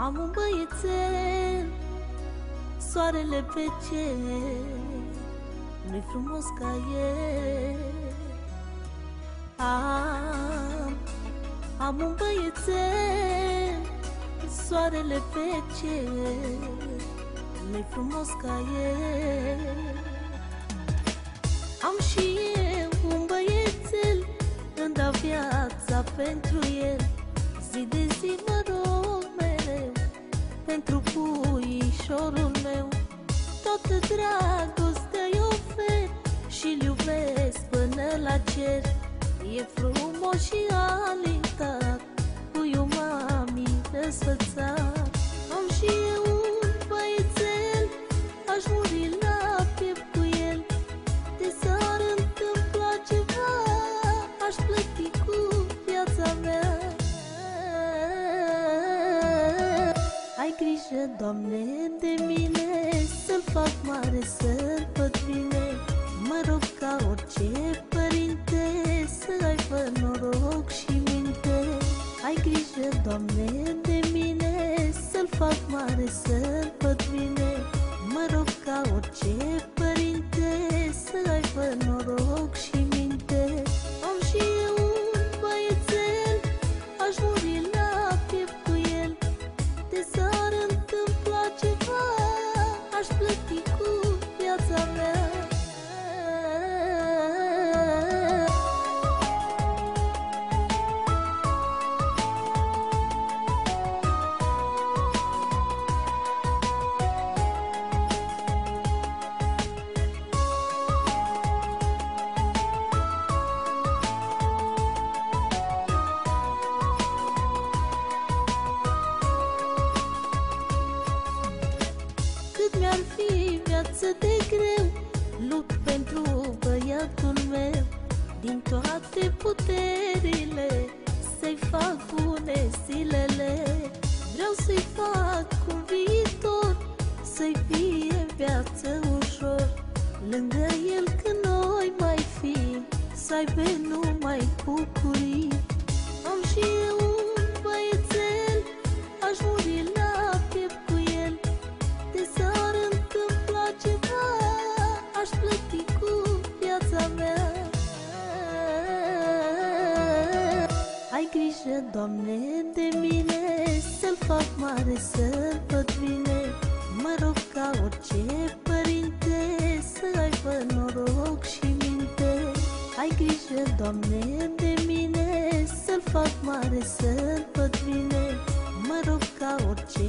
Am un băiețel, soarele pe cer, nu-i frumos ca el. Am un băiețel, soarele pe cer, nu-i frumos ca el. Am și eu un băiețel, îmi dau viața pentru el. Zi de zi mă rog mereu pentru puișorul meu. Toată dragostea-i ofer și-l iubesc până la cer. E frumos și alintat, puiul mami răsfățat. Am și eu un băiețel, aș muri la piept cu el. De s-ar întâmpla ceva, aș plăti cu viața mea. Ai grijă, Doamne, de mine, să-l fac mare, să-l văd bine. Mă rog ca orice părinte, să aibă noroc și minte. Ai grijă, Doamne, de mine, să-l fac mare, să-l văd bine. Mă rog ca orice părinte, să aibă noroc și minte. Am și eu un băiețel, aș muri la piept cu el. De s-ar întâmpla ceva, aș plăti cu viața mea. Cât mi-ar fi viață de greu, lupt pentru băiatul meu. Din toate puterile să-i fac bune zilele. Vreau să-i fac un viitor, să-i fie viață ușor. Lângă el când noi mai fim, să aibă numai bucurii. Am și eu un băiețel, aș muri la piept cu el. De s-ar întâmpla ceva, aș plăti cu viața mea. Ai grijă, Doamne, de mine, să-l fac mare, să-l văd bine. Mă rog ca orice părinte, să aibă noroc și minte. Ai grijă, Doamne, de mine, să-l fac mare, să-l văd bine. Mă rog ca orice